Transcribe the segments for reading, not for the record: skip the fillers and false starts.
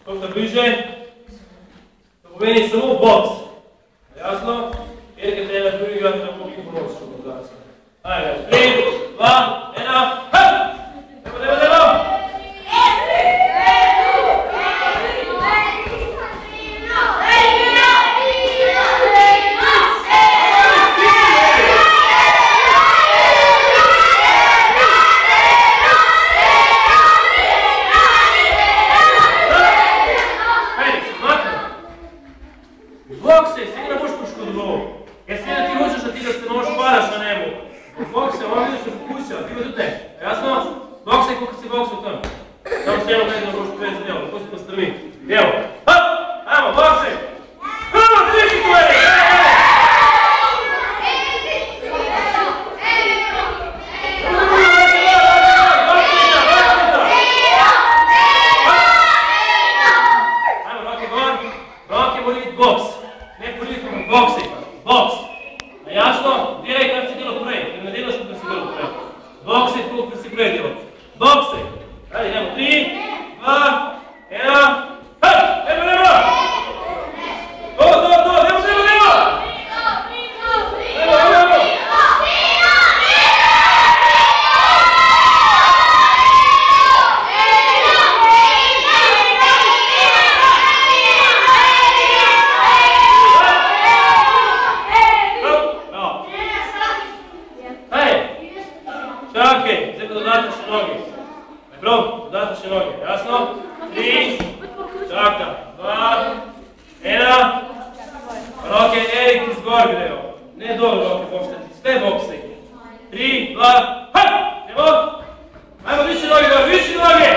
Колкото bliže, to pomeni samo boks. Jasno? Erkete je na prvi igrati na koliko pomoći organizacija. Ajde, 3, 2, 1, hej! Evo! Bokse, sigurno možeš poškoditi. Jer sve ti hoćeš da ti da se možeš padaš na nebu. Bokse, ovo vidiš da fokusira, ti vidi te. Jasno? Bokse koliko si bokse u tome. Samo se jedno gledam da možeš prezi djelo, to si postrmi. Evo. Hop! Ajmo, bokse! Ti si tu je! Boksi, boks. A jasno, diraj kad si delo prej, jer ne delaš kako si delo prej. Boksi, koliko si prej delo. Boksi. Ajde, idemo, 3, 2, 1, hej, nema! To, nema! Čakaj, zdaj pa dodataš še noge. Najprej, dodataš še noge, jasno? 3, čaka, 2, 1, roke, Erik, izgor grejo. Ne dol roke bokstati, sve boksaj. 3, 2, hej! Evo! Ajmo, više noge, više noge!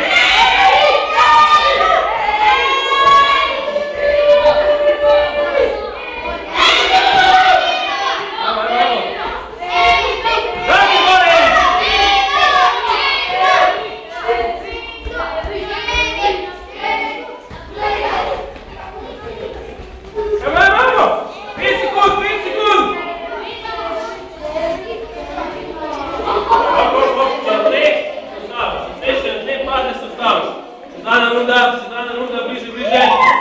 Sezana runda, bliže.